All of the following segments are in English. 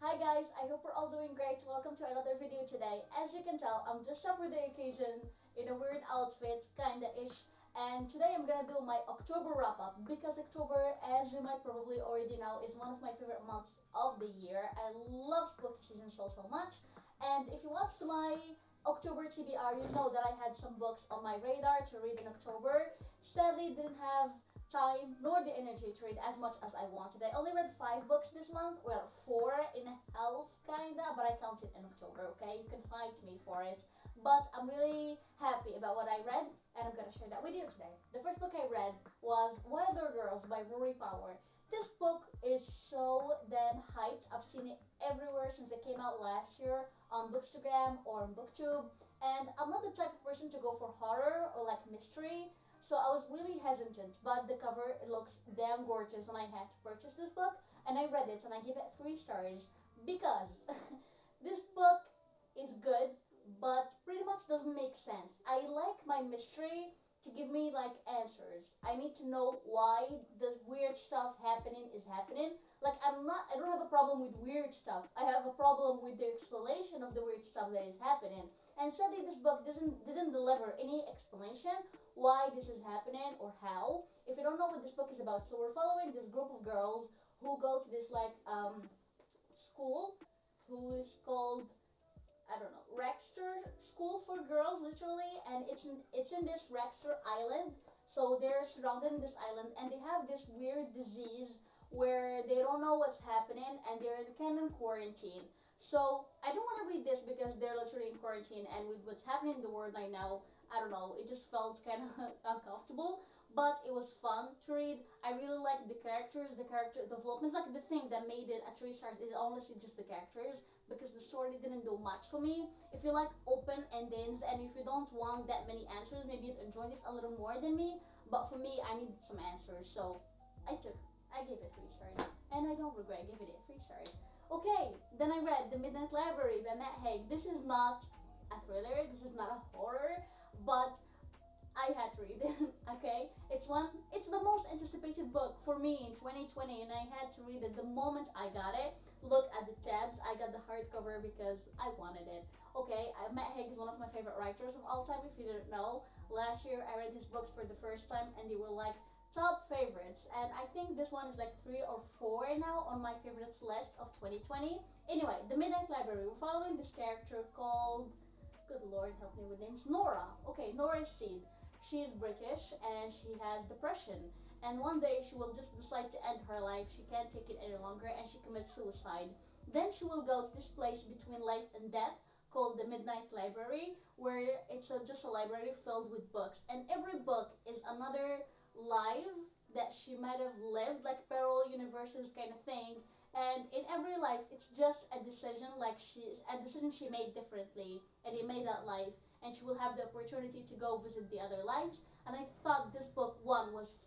Hi guys, I hope we're all doing great. Welcome to another video today. As you can tell, I'm dressed up for the occasion in a weird outfit, kinda-ish. And today I'm gonna do my October wrap-up because October, as you might probably already know, is one of my favorite months of the year. I love spooky season so much. And if you watched my October TBR, you know that I had some books on my radar to read in October. Sadly, didn't have time nor the energy to read as much as I wanted. I only read 5 books this month, well, 4.5 kinda, but I counted in October, okay? You can fight me for it. But I'm really happy about what I read, and I'm gonna share that with you today. The first book I read was WLDER Girls by Rory Power. This book is so damn hyped. I've seen it everywhere since it came out last year on Bookstagram or on Booktube, and I'm not the type of person to go for horror or like mystery, so I was really hesitant, but the cover looks damn gorgeous and I had to purchase this book, and I read it and I give it 3 stars because this book is good but pretty much doesn't make sense. I like my mystery to give me like answers. I need to know why this weird stuff happening is happening. Like I don't have a problem with weird stuff. I have a problem with the explanation of the weird stuff that is happening. And sadly this book didn't deliver any explanation why this is happening or how. If you don't know what this book is about, so we're following this group of girls who go to this like school who is called, I don't know, Rexter School for Girls, literally, and it's in this Rexter Island. So they're surrounded in this island, and they have this weird disease where they don't know what's happening, and they're kind of in quarantine. So I don't want to read this because they're literally in quarantine, and with what's happening in the world right now, I don't know, it just felt kind of uncomfortable. But it was fun to read. I really liked the characters, the character developments. Like the thing that made it a 3 stars is honestly just the characters, because the story didn't do much for me. If you like open endings and if you don't want that many answers, maybe you'd enjoy this a little more than me. But for me, I needed some answers, so I gave it 3 stars, and I don't regret giving it 3 stars. Okay, then I read The Midnight Library by Matt Haig. This is not a thriller, this is not a horror, but I had to read it, okay? It's the most anticipated book for me in 2020, and I had to read it the moment I got it. Look at the tabs, I got the hardcover because I wanted it. Okay, Matt Haig is one of my favorite writers of all time, if you didn't know. Last year, I read his books for the first time, and they were like top favorites, and I think this one is like 3 or 4 now on my favorites list of 2020. Anyway, The Midnight Library, we're following this character called, good lord, help me with names, Nora. Okay, Nora Seed. She's British and she has depression, and one day she will just decide to end her life. She can't take it any longer and she commits suicide. Then she will go to this place between life and death called the Midnight Library, where it's just a library filled with books, and every book is another life that she might have lived, like parallel universes kind of thing. And in every life it's just a decision, like a decision she made differently, and it made that life, and she will have the opportunity to go visit the other lives. And I thought this book, 1, was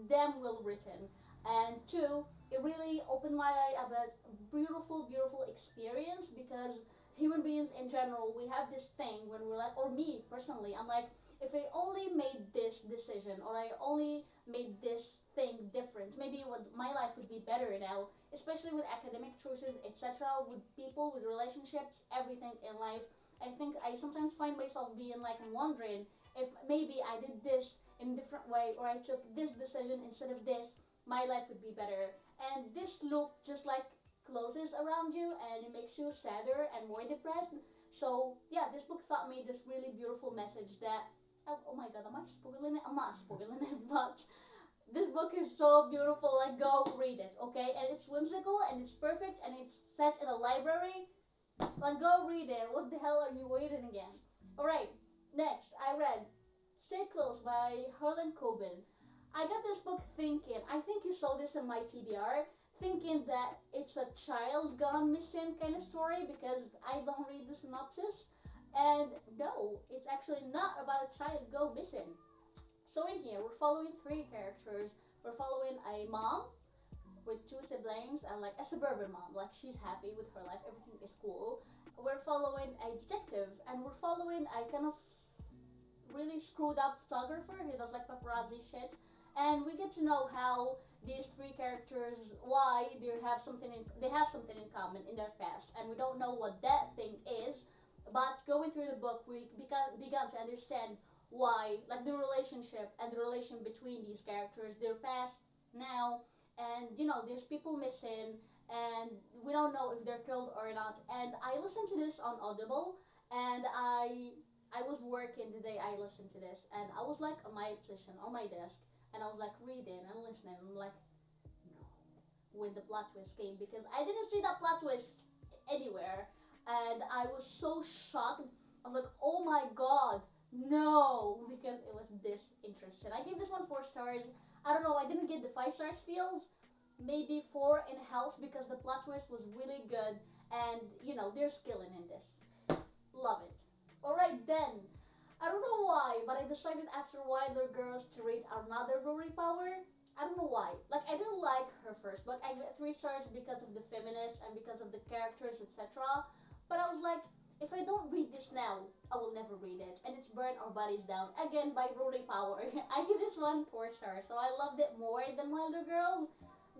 damn well written, and 2, it really opened my eye about beautiful experience, because human beings in general, we have this thing when we're like, or me personally, I'm like, if I only made this decision, or I only made this thing different, maybe my life would be better now, especially with academic choices, etc., with people, with relationships, everything in life. I think I sometimes find myself being like wondering if maybe I did this in a different way, or I took this decision instead of this, my life would be better. And this loop just like closes around you, and it makes you sadder and more depressed. So yeah, this book taught me this really beautiful message that, oh my god, am I spoiling it? I'm not spoiling it, but this book is so beautiful. Like, go read it, okay? And it's whimsical and it's perfect, and it's set in a library. Like, go read it. What the hell are you waiting again? Alright, next I read Stickles by Harlan Coben. I got this book thinking, I think you saw this in my TBR, thinking that it's a child gone missing kind of story, because I don't read the synopsis. And no, it's actually not about a child go missing. So in here, we're following 3 characters. We're following a mom with 2 siblings, and like a suburban mom, like she's happy with her life, everything is cool. We're following a detective, and we're following a kind of really screwed up photographer. He does like paparazzi shit, and we get to know how these three characters, why they have something in common in their past, and we don't know what that thing is. But going through the book, we began to understand why, like the relationship and the relation between these characters, their past, now, and there's people missing, and we don't know if they're killed or not. And I listened to this on Audible, and I was working the day I listened to this, and I was like on my position on my desk, and I was like reading and listening. And I'm like, no, when the plot twist came, because I didn't see that plot twist anywhere, and I was so shocked. I was like, oh my god, no, because it was this interesting. I gave this one 4 stars. I don't know, I didn't get the 5 stars feels, maybe 4.5, because the plot twist was really good, and there's killing in this. Love it. Alright then, I don't know why, but I decided after Wilder Girls to rate another Rory Power. I don't know why. Like, I didn't like her first book. I gave it 3 stars because of the feminist and because of the characters, etc. But I was like, if I don't read this now, I will never read it. And it's Burn Our Bodies Down, again by Rory Power. I give this one 4 stars. So I loved it more than Wilder Girls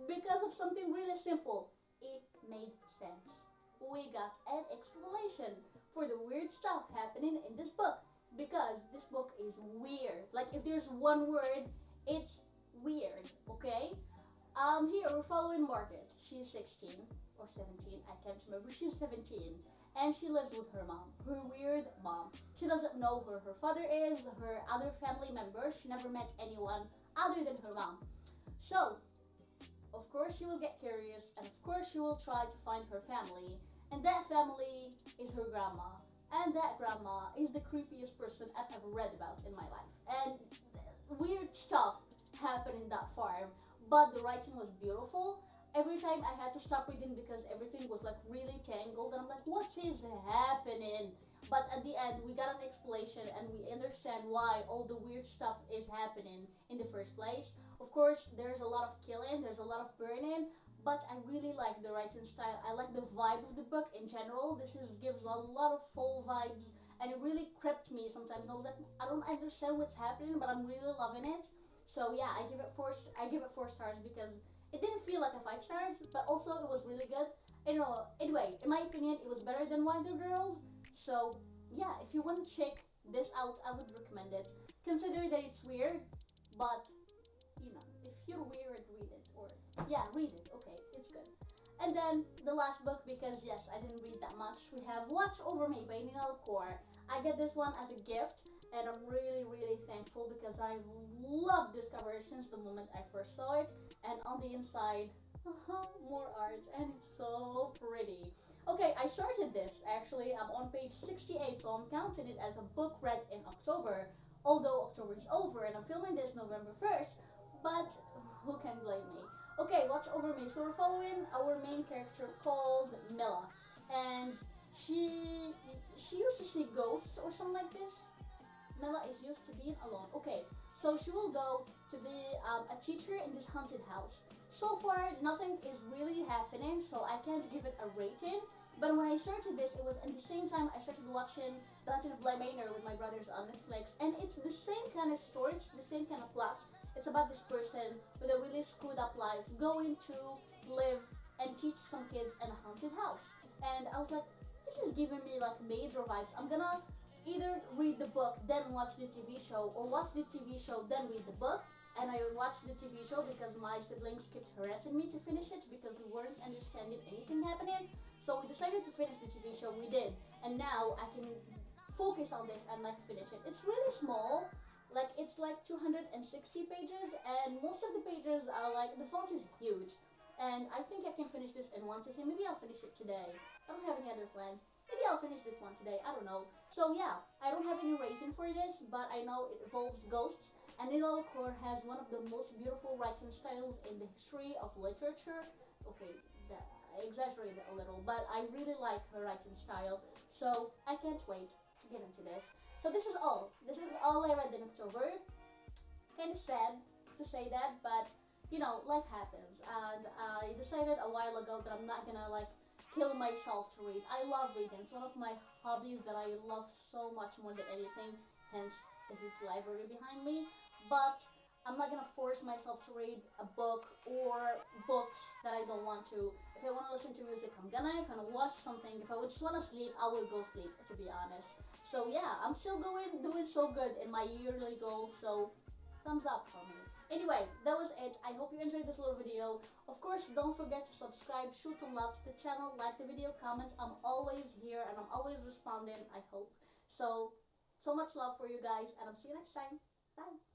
because of something really simple. It made sense. We got an explanation for the weird stuff happening in this book, because this book is weird. Like, if there's one word, it's weird. Okay. Here we're following Margaret. She's 16 or 17. I can't remember. She's 17. And she lives with her mom, her weird mom. She doesn't know who her father is, her other family members. She never met anyone other than her mom. So, of course, she will get curious, and of course, she will try to find her family. And that family is her grandma. And that grandma is the creepiest person I've ever read about in my life. And weird stuff happened in that farm. But the writing was beautiful. Every time I had to stop reading because everything was like really tangled. And I'm like, what is happening? But at the end, we got an explanation and we understand why all the weird stuff is happening in the first place. Of course, there's a lot of killing, there's a lot of burning, but I really like the writing style. I like the vibe of the book in general. Gives a lot of fall vibes, and it really crept me sometimes. I was like, I don't understand what's happening, but I'm really loving it. So yeah, I give it 4 stars because it didn't feel like a 5 stars, but also it was really good. Anyway, in my opinion, it was better than Wilder Girls. So yeah, if you want to check this out, I would recommend it. Consider that it's weird, but if you're weird, read it. Or yeah, read it. Okay, it's good. And then the last book, because yes, I didn't read that much, we have Watch Over Me by Nina Kaur. I get this one as a gift, and I'm really, really thankful because I've loved this cover since the moment I first saw it. And on the inside, more art, and it's so pretty. Okay, I started this. Actually, I'm on page 68, so I'm counting it as a book read in October. Although October is over, and I'm filming this November 1st, but who can blame me? Okay, Watch Over Me. So we're following our main character called Mila, and she used to see ghosts or something like this. Mila is used to being alone. Okay, so she will go to be a teacher in this haunted house. So far, nothing is really happening, so I can't give it a rating. But when I started this, it was at the same time I started watching The Legend of Bly Manor with my brothers on Netflix, and it's the same kind of story, it's the same kind of plot. It's about this person with a really screwed up life going to live and teach some kids in a haunted house. And I was like, this is giving me like major vibes. I'm gonna either read the book, then watch the TV show, or watch the TV show, then read the book. And I watched the TV show because my siblings kept harassing me to finish it because we weren't understanding anything happening. So we decided to finish the TV show, we did. And now I can focus on this and like finish it. It's really small, like it's like 260 pages, and most of the pages are like, the font is huge. And I think I can finish this in one session. Maybe I'll finish it today. I don't have any other plans. Maybe I'll finish this one today, I don't know. So yeah, I don't have any rating for this, but I know it involves ghosts. And Nina Kaur has one of the most beautiful writing styles in the history of literature. Okay, I exaggerated a little, but I really like her writing style. So I can't wait to get into this. So this is all. This is all I read in October. Kind of sad to say that, but life happens. And I decided a while ago that I'm not gonna like kill myself to read. I love reading. It's one of my hobbies that I love so much more than anything. Hence the huge library behind me. But I'm not gonna force myself to read a book or books that I don't want to. If I want to listen to music, I'm gonna. If I want to watch something, if I would just want to sleep, I will go sleep, to be honest. So yeah, I'm still doing so good in my yearly goal. So thumbs up for me. Anyway, that was it. I hope you enjoyed this little video. Of course, don't forget to subscribe, shoot some love to the channel, like the video, comment. I'm always here and I'm always responding, I hope. So much love for you guys, and I'll see you next time. Bye.